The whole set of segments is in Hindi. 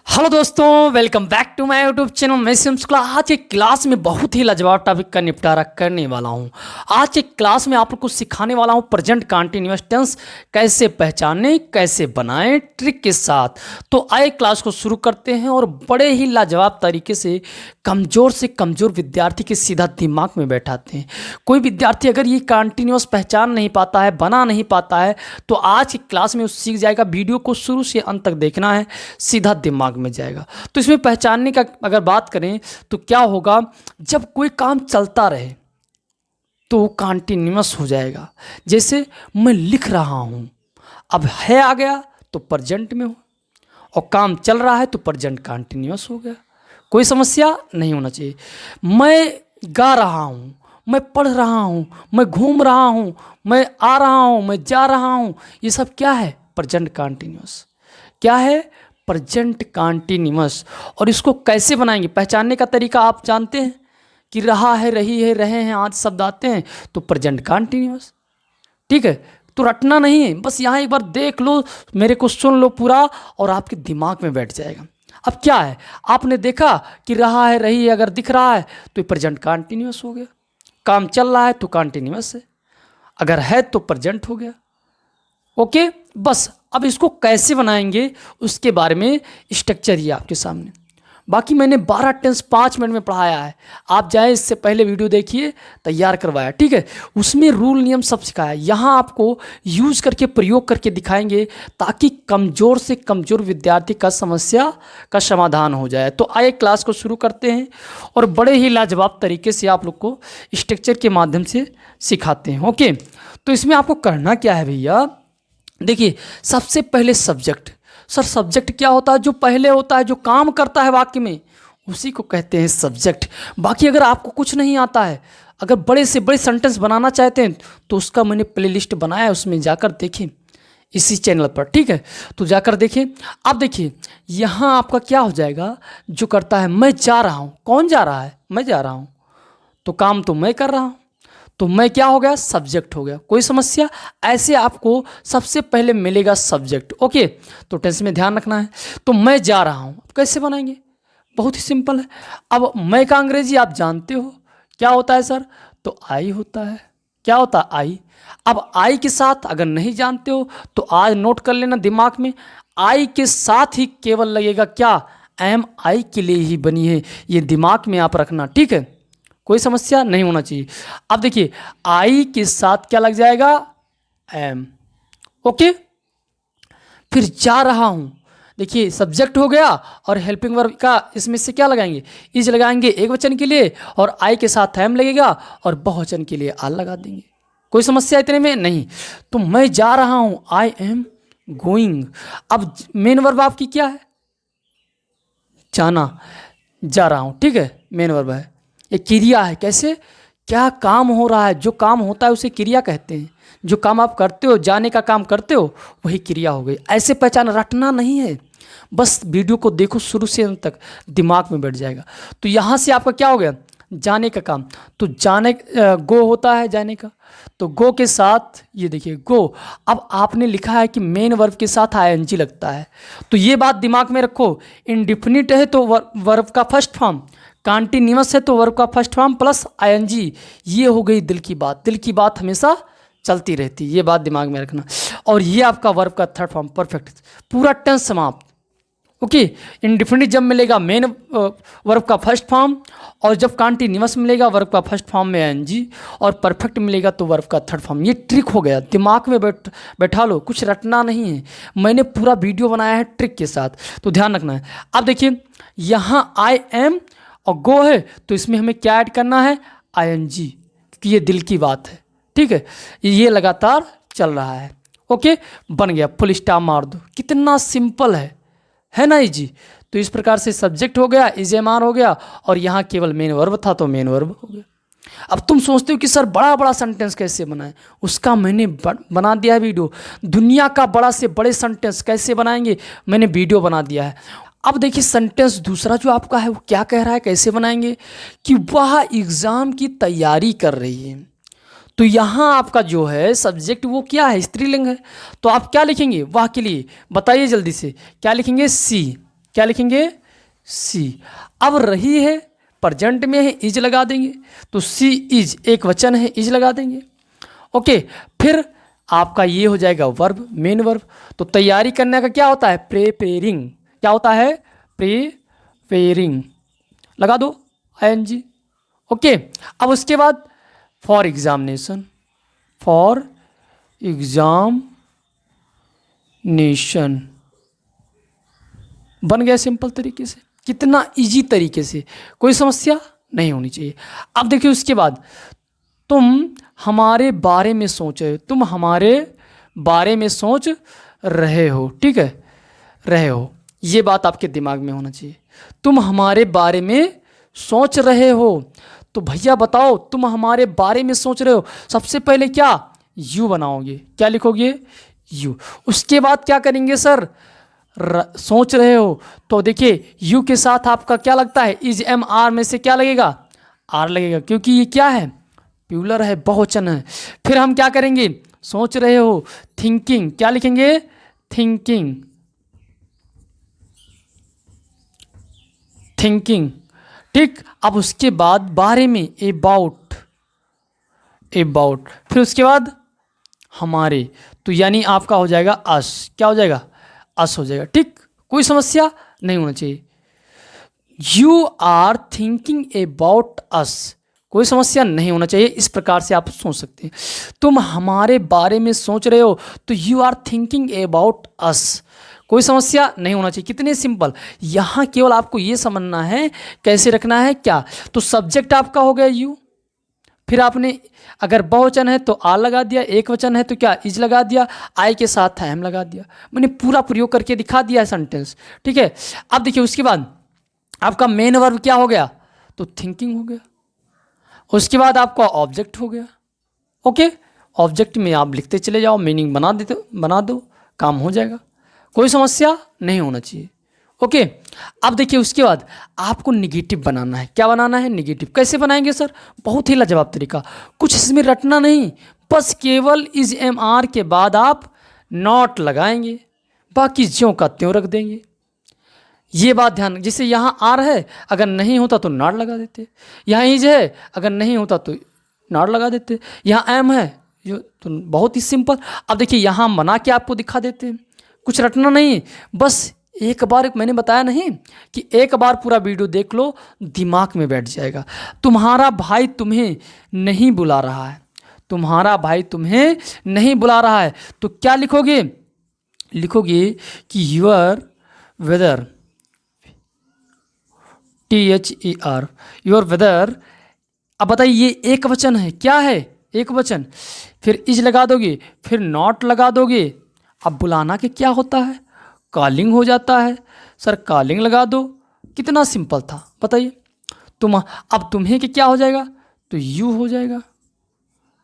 हेलो दोस्तों, welcome back to my YouTube channel. मैं शुक्ला आज के क्लास में बहुत ही लाजवाब टॉपिक का निपटारा करने वाला हूं। आज के क्लास में आप लोग को सिखाने वाला हूं प्रेजेंट कंटीन्यूअस टेंस कैसे पहचानें, कैसे बनाएं ट्रिक के साथ। तो आइए क्लास को शुरू करते हैं और बड़े ही लाजवाब तरीके से कमज़ोर विद्यार्थी के सीधा दिमाग में बैठाते हैं। कोई विद्यार्थी अगर ये कंटीन्यूअस पहचान नहीं पाता है, बना नहीं पाता है, तो आज की क्लास में वो सीख जाएगा। वीडियो को शुरू से अंत तक देखना है, सीधा दिमाग में जाएगा। तो इसमें पहचानने का अगर बात करें तो क्या होगा, जब कोई काम चलता रहे तो वो कंटीन्यूअस हो जाएगा। जैसे मैं लिख रहा हूँ, अब है आ गया तो प्रेजेंट में हो, और काम चल रहा है तो प्रेजेंट कंटीन्यूअस हो गया। कोई समस्या नहीं होना चाहिए। मैं गा रहा हूँ, मैं पढ़ रहा हूँ, मैं घूम रहा हूँ, मैं आ रहा हूँ, मैं जा रहा हूँ, ये सब क्या है? Present continuous. क्या है? Present continuous. और इसको कैसे बनाएंगे, पहचानने का तरीका आप जानते हैं कि रहा है, रही है, रहे हैं, आज शब्द आते हैं तो प्रेजेंट कंटीन्यूअस। ठीक है, तो रटना नहीं है, बस यहाँ एक बार देख लो, मेरे को सुन लो पूरा और आपके दिमाग में बैठ जाएगा। अब क्या है, आपने देखा कि रहा है, रही है, अगर दिख रहा है तो प्रेजेंट कंटीन्यूअस हो गया। काम चल रहा है तो कंटीन्यूअस है, अगर है तो प्रेजेंट हो गया। ओके, बस अब इसको कैसे बनाएंगे उसके बारे में स्ट्रक्चर ही आपके सामने। बाकी मैंने 12 टेंस 5 मिनट में पढ़ाया है, आप जाए इससे पहले वीडियो देखिए, तैयार करवाया। ठीक है, उसमें रूल नियम सब सिखाया। यहाँ आपको यूज़ करके, प्रयोग करके दिखाएंगे ताकि कमज़ोर से कमज़ोर विद्यार्थी का समस्या का समाधान हो जाए। तो आइए क्लास को शुरू करते हैं और बड़े ही लाजवाब तरीके से आप लोग को स्ट्रक्चर के माध्यम से सिखाते हैं। ओके, तो इसमें आपको करना क्या है भैया, देखिए सबसे पहले सब्जेक्ट। सर सब्जेक्ट क्या होता है? जो पहले होता है, जो काम करता है वाक्य में, उसी को कहते हैं सब्जेक्ट। बाकी अगर आपको कुछ नहीं आता है, अगर बड़े से बड़े सेंटेंस बनाना चाहते हैं तो उसका मैंने प्लेलिस्ट बनाया है, उसमें जाकर देखें इसी चैनल पर। ठीक है, तो जाकर देखें। अब देखिए यहाँ आपका क्या हो जाएगा, जो करता है मैं जा रहा हूँ। कौन जा रहा है? मैं जा रहा हूँ, तो काम तो मैं कर रहा हूँ, तो मैं क्या हो गया? सब्जेक्ट हो गया। कोई समस्या? ऐसे आपको सबसे पहले मिलेगा सब्जेक्ट। ओके, तो टेंस में ध्यान रखना है। तो मैं जा रहा हूँ, कैसे बनाएंगे? बहुत ही सिंपल है। अब मैं का अंग्रेजी आप जानते हो क्या होता है सर? तो आई होता है। क्या होता है? आई। अब आई के साथ अगर नहीं जानते हो तो आज नोट कर लेना दिमाग में, आई के साथ ही केवल लगेगा क्या? एम आई के लिए ही बनी है, ये दिमाग में आप रखना। ठीक है, कोई समस्या नहीं होना चाहिए। अब देखिए आई के साथ क्या लग जाएगा? एम। ओके, फिर जा रहा हूं, देखिए सब्जेक्ट हो गया और हेल्पिंग वर्ब का इसमें से क्या लगाएंगे? इज लगाएंगे एक वचन के लिए, और आई के साथ एम लगेगा, और बहुवचन के लिए आल लगा देंगे। कोई समस्या इतने में नहीं। तो मैं जा रहा हूं, आई एम गोइंग। अब मेन वर्ब आपकी क्या है? जाना। जा रहा हूं, ठीक है, मेन वर्ब है। ये क्रिया है। कैसे? क्या काम हो रहा है, जो काम होता है उसे क्रिया कहते हैं। जो काम आप करते हो, जाने का काम करते हो, वही क्रिया हो गई। ऐसे पहचान, रटना नहीं है, बस वीडियो को देखो शुरू से अंत तक, दिमाग में बैठ जाएगा। तो यहाँ से आपका क्या हो गया? जाने का काम। तो जाने गो होता है जाने का, तो गो के साथ ये देखिए गो। अब आपने लिखा है कि मेन वर्ब के साथ आईएनजी लगता है, तो ये बात दिमाग में रखो। इंडिफिनिट है तो वर्ब का फर्स्ट फॉर्म, कंटीन्यूअस है तो वर्ब का फर्स्ट फॉर्म प्लस आईएनजी। ये हो गई दिल की बात। दिल की बात हमेशा चलती रहती है, ये बात दिमाग में रखना। और ये आपका वर्ब का थर्ड फॉर्म, परफेक्ट, पूरा टेंस समाप्त। ओके, इंडिफिनिट जब मिलेगा मेन वर्ब का फर्स्ट फॉर्म, और जब कंटीन्यूअस मिलेगा वर्ब का फर्स्ट फॉर्म में एनजी, और परफेक्ट मिलेगा तो वर्ब का थर्ड फॉर्म। ये ट्रिक हो गया, दिमाग में बैठा लो, कुछ रटना नहीं है। मैंने पूरा वीडियो बनाया है ट्रिक के साथ, तो ध्यान रखना है। अब देखिए यहाँ आई एम और गो है, तो इसमें हमें क्या ऐड करना है? आईएनजी, क्योंकि ये दिल की बात है। ठीक है, ये लगातार चल रहा है। ओके, बन गया, फुल स्टॉप मार दो। कितना सिंपल है ना जी? तो इस प्रकार से सब्जेक्ट हो गया, इज एम आर हो गया, और यहाँ केवल मेन वर्ब था तो मेन वर्ब हो गया। अब तुम सोचते हो कि सर बड़ा बड़ा सेंटेंस कैसे बनाएं, उसका मैंने बना दिया है वीडियो। दुनिया का बड़ा से बड़े सेंटेंस कैसे बनाएंगे, मैंने वीडियो बना दिया है। अब देखिए सेंटेंस दूसरा जो आपका है वो क्या कह रहा है, कैसे बनाएंगे, कि वह एग्ज़ाम की तैयारी कर रही है। तो यहाँ आपका जो है सब्जेक्ट वो क्या है? स्त्रीलिंग है। तो आप क्या लिखेंगे वह के लिए? बताइए जल्दी से, क्या लिखेंगे? सी। क्या लिखेंगे? सी। अब रही है, प्रेजेंट में है, इज लगा देंगे, तो सी इज एक वचन है, इज लगा देंगे। ओके, फिर आपका ये हो जाएगा वर्ब, मेन वर्ब। तो तैयारी करने का क्या होता है? प्रिपेयरिंग। क्या होता है? प्रिपेयरिंग। लगा दो आईएनजी। ओके, अब उसके बाद फॉर एग्जामिनेशन, फॉर एग्जामिनेशन बन गया सिंपल तरीके से। कितना इजी तरीके से, कोई समस्या नहीं होनी चाहिए। अब देखिए उसके बाद तुम हमारे बारे में सोच रहे हो, तुम हमारे बारे में सोच रहे हो, ठीक है, रहे हो, ये बात आपके दिमाग में होना चाहिए। तुम हमारे बारे में सोच रहे हो, तो भैया बताओ तुम हमारे बारे में सोच रहे हो, सबसे पहले क्या? यू बनाओगे। क्या लिखोगे? यू। उसके बाद क्या करेंगे सर? सोच रहे हो, तो देखिए यू के साथ आपका क्या लगता है? इज एम आर में से क्या लगेगा? आर लगेगा, क्योंकि ये क्या है? प्लूरल है, बहुवचन है। फिर हम क्या करेंगे? सोच रहे हो, थिंकिंग। क्या लिखेंगे? थिंकिंग। थिंकिंग, ठीक। अब उसके बाद बारे में, अबाउट, अबाउट। फिर उसके बाद हमारे, तो यानी आपका हो जाएगा अस। क्या हो जाएगा? अस हो जाएगा, ठीक। कोई समस्या नहीं होना चाहिए। You are thinking about us, कोई समस्या नहीं होना चाहिए। इस प्रकार से आप सोच सकते हैं। तुम हमारे बारे में सोच रहे हो, तो you are thinking about us, कोई समस्या नहीं होना चाहिए। कितने सिंपल। यहाँ केवल आपको ये समझना है कैसे रखना है। क्या? तो सब्जेक्ट आपका हो गया यू, फिर आपने अगर बहुवचन है तो आर लगा दिया, एक वचन है तो क्या? इज लगा दिया, आई के साथ एम लगा दिया। मैंने पूरा प्रयोग करके दिखा दिया है सेंटेंस, ठीक है। अब देखिए उसके बाद आपका मेन वर्ब क्या हो गया? तो थिंकिंग हो गया। उसके बाद आपका ऑब्जेक्ट हो गया। ओके, ऑब्जेक्ट में आप लिखते चले जाओ, मीनिंग बना दो, काम हो जाएगा, कोई समस्या नहीं होना चाहिए। ओके, अब देखिए उसके बाद आपको निगेटिव बनाना है। क्या बनाना है? निगेटिव। कैसे बनाएंगे सर? बहुत ही लाजवाब तरीका, कुछ इसमें रटना नहीं, बस केवल इज एम आर के बाद आप नॉट लगाएंगे, बाकी ज्यों का त्यों रख देंगे। ये बात ध्यान, जैसे यहाँ आर है, अगर नहीं होता तो नॉट लगा देते, यहाँ इज है, अगर नहीं होता तो नॉट लगा देते, यहाँ एम है, जो तो बहुत ही सिंपल। अब देखिए यहाँ बना के आपको दिखा देते हैं, कुछ रटना नहीं, बस एक बार, मैंने बताया नहीं कि एक बार पूरा वीडियो देख लो, दिमाग में बैठ जाएगा। तुम्हारा भाई तुम्हें नहीं बुला रहा है, तुम्हारा भाई तुम्हें नहीं बुला रहा है, तो क्या लिखोगे? लिखोगे कि your weather, THER, your weather. अब बताइए ये एक वचन है, क्या है? एक वचन। फिर इज लगा दोगे, फिर नॉट लगा दोगे। अब बुलाना के क्या होता है? कॉलिंग हो जाता है। सर कॉलिंग लगा दो, कितना सिंपल था बताइए। अब तुम्हें के क्या हो जाएगा? तो यू हो जाएगा,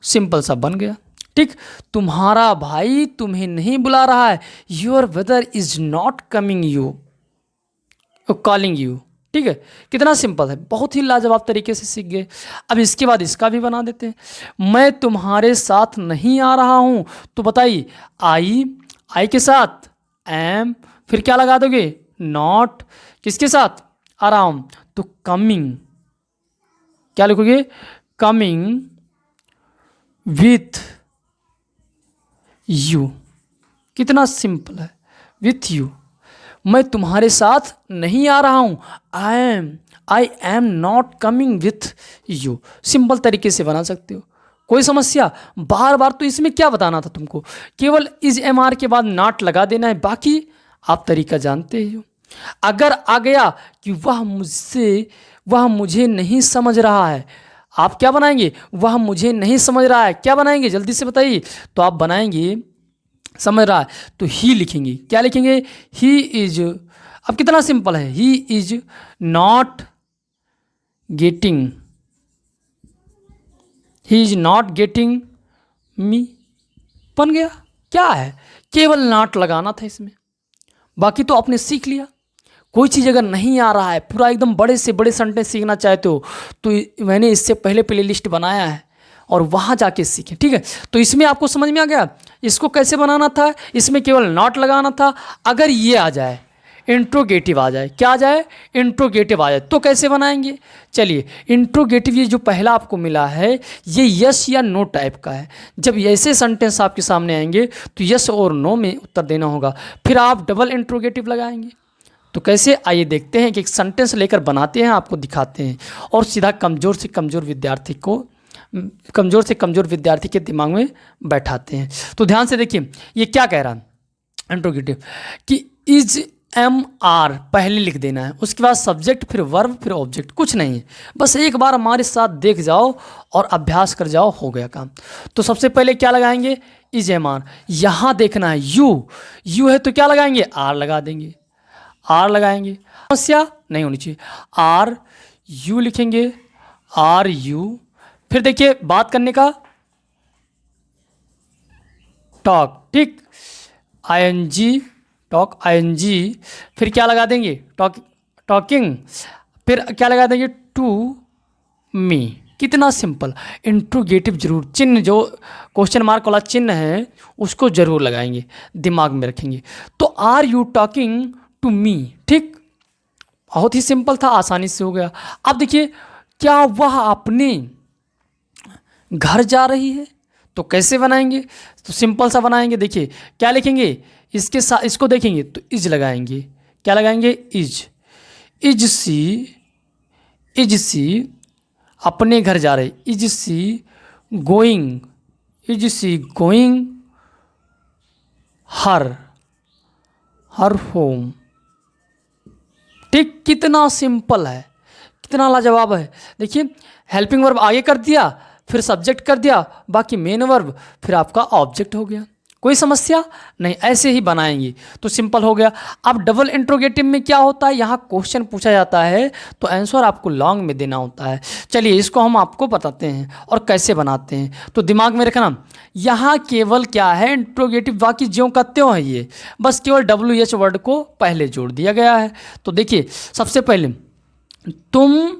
सिंपल सा बन गया, ठीक। तुम्हारा भाई तुम्हें नहीं बुला रहा है, your weather is not coming you, calling you, ठीक है। कितना सिंपल है, बहुत ही लाजवाब तरीके से सीख गए। अब इसके बाद इसका भी बना देते हैं। मैं तुम्हारे साथ नहीं आ रहा हूँ, तो बताइए आई के साथ एम, फिर क्या लगा दोगे? नॉट। किसके साथ आ रहा हूँ? तो कमिंग। क्या लिखोगे? Coming with you. कितना सिंपल है, विथ यू। मैं तुम्हारे साथ नहीं आ रहा हूँ, I am not coming with you. Simple तरीके से बना सकते हो, कोई समस्या। बार बार तो इसमें क्या बताना था तुमको, केवल इज एम आर के बाद नॉट लगा देना है, बाकी आप तरीका जानते ही हो। अगर आ गया कि वह मुझे नहीं समझ रहा है, आप क्या बनाएंगे? वह मुझे नहीं समझ रहा है, क्या बनाएंगे? जल्दी से बताइए। तो आप बनाएंगे, समझ रहा है तो ही लिखेंगे। क्या लिखेंगे? He is. अब कितना सिंपल है, he is not getting, he is not getting me, बन गया। क्या है? केवल नॉट लगाना था इसमें, बाकी तो आपने सीख लिया। कोई चीज़ अगर नहीं आ रहा है, पूरा एकदम बड़े से बड़े सेंटेंस सीखना चाहते हो, तो मैंने इससे पहले प्ले लिस्ट बनाया है और वहाँ जाके सीखें, ठीक है। तो इसमें आपको समझ में आ गया इसको कैसे बनाना था, इसमें केवल नॉट लगाना था। अगर ये आ जाए, इंट्रोगेटिव आ जाए। क्या आ जाए? इंट्रोगेटिव आ जाए। तो कैसे बनाएंगे? चलिए, इंट्रोगेटिव ये जो पहला आपको मिला है ये यस या नो टाइप का है। जब ऐसे सेंटेंस आपके सामने आएंगे तो यस और नो में उत्तर देना होगा। फिर आप डबल इंट्रोगेटिव लगाएंगे। तो कैसे, आइए देखते हैं कि एक सेंटेंस लेकर बनाते हैं, आपको दिखाते हैं और सीधा कमज़ोर से कमज़ोर विद्यार्थी के दिमाग में बैठाते हैं। तो ध्यान से देखिए ये क्या कह रहा है इंट्रोगेटिव, कि इज एम आर पहले लिख देना है, उसके बाद सब्जेक्ट, फिर वर्ब, फिर ऑब्जेक्ट, कुछ नहीं है। बस एक बार हमारे साथ देख जाओ और अभ्यास कर जाओ, हो गया काम। तो सबसे पहले क्या लगाएंगे? Is am are. यहाँ देखना है यू है तो क्या लगाएंगे? आर लगा देंगे, आर लगाएंगे, समस्या नहीं होनी चाहिए। आर यू लिखेंगे, आर यू। फिर देखिए बात करने का, टॉक, ठीक, आईएनजी, टॉक, आईएनजी। फिर क्या लगा देंगे? टॉकिंग। फिर क्या लगा देंगे? To me. कितना सिंपल। इंट्रोगेटिव जरूर, चिन्ह जो क्वेश्चन मार्क वाला चिन्ह है उसको जरूर लगाएंगे, दिमाग में रखेंगे। तो are you talking to me, ठीक, बहुत ही सिंपल था, आसानी से हो गया। अब देखिए, क्या वह अपने घर जा रही है? तो कैसे बनाएंगे? तो सिंपल सा बनाएंगे। देखिए क्या लिखेंगे, इसके साथ इसको देखेंगे तो इज लगाएंगे। क्या लगाएंगे? इज सी अपने घर जा रहे, is she going her home. ठीक, कितना सिंपल है, कितना लाजवाब है। देखिए हेल्पिंग वर्ब आगे कर दिया, फिर सब्जेक्ट कर दिया, बाकी मेन वर्ब, फिर आपका ऑब्जेक्ट हो गया। कोई समस्या नहीं, ऐसे ही बनाएंगे तो सिंपल हो गया। अब डबल इंट्रोगेटिव में क्या होता है, यहाँ क्वेश्चन पूछा जाता है तो आंसर आपको लॉन्ग में देना होता है। चलिए इसको हम आपको बताते हैं और कैसे बनाते हैं, तो दिमाग में रखना। यहाँ केवल क्या है, इंट्रोगेटिव, बाकी ज्यों का त्यों है, ये बस केवल WH वर्ड को पहले जोड़ दिया गया है। तो देखिए सबसे पहले, तुम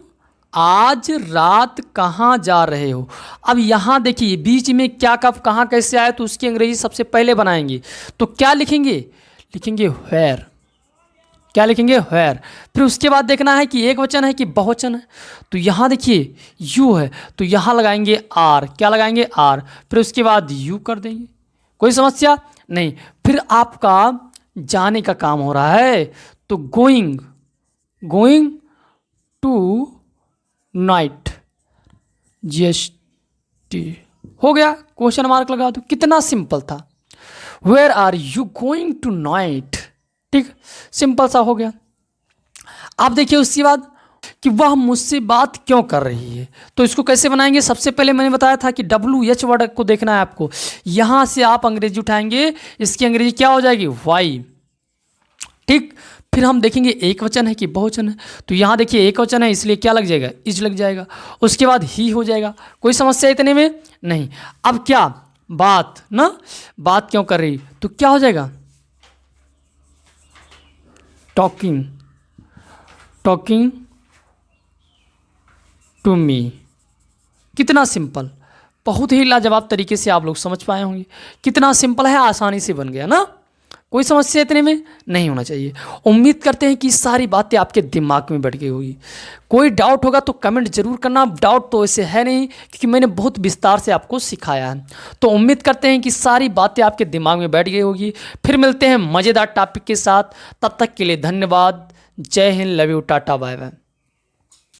आज रात कहाँ जा रहे हो। अब यहाँ देखिए बीच में क्या, कब, कहाँ, कैसे आए, तो उसकी अंग्रेजी सबसे पहले बनाएंगे। तो क्या लिखेंगे? लिखेंगे वेयर। क्या लिखेंगे? वेयर। फिर उसके बाद देखना है कि एक वचन है कि बहुवचन है। तो यहाँ देखिए यू है तो यहाँ लगाएंगे आर। क्या लगाएंगे? आर। फिर उसके बाद यू कर देंगे, कोई समस्या नहीं। फिर आपका जाने का काम हो रहा है तो गोइंग टू नाइट, GST हो गया, क्वेश्चन मार्क लगा दो। कितना सिंपल था। Where are you going tonight, ठीक, सिंपल सा हो गया। आप देखिए उसके बाद कि वह मुझसे बात क्यों कर रही है, तो इसको कैसे बनाएंगे? सबसे पहले मैंने बताया था कि WH वर्ड को देखना है आपको। यहां से आप अंग्रेजी उठाएंगे, इसकी अंग्रेजी क्या हो जाएगी? वाई, ठीक। फिर हम देखेंगे एक वचन है कि बहुवचन है, तो यहाँ देखिए एक वचन है इसलिए क्या लग जाएगा? इज लग जाएगा। उसके बाद ही हो जाएगा, कोई समस्या इतने में नहीं। अब क्या बात ना, बात क्यों कर रही, तो क्या हो जाएगा? Talking to me. कितना सिंपल, बहुत ही लाजवाब तरीके से आप लोग समझ पाए होंगे। कितना सिंपल है, आसानी से बन गया ना, कोई समस्या इतने में नहीं होना चाहिए। उम्मीद करते हैं कि सारी बातें आपके दिमाग में बैठ गई होगी। कोई डाउट होगा तो कमेंट जरूर करना। डाउट तो ऐसे है नहीं क्योंकि मैंने बहुत विस्तार से आपको सिखाया है। तो उम्मीद करते हैं कि सारी बातें आपके दिमाग में बैठ गई होगी। फिर मिलते हैं मज़ेदार टॉपिक के साथ, तब तक के लिए धन्यवाद। जय Hind, love you, tata, bye bye.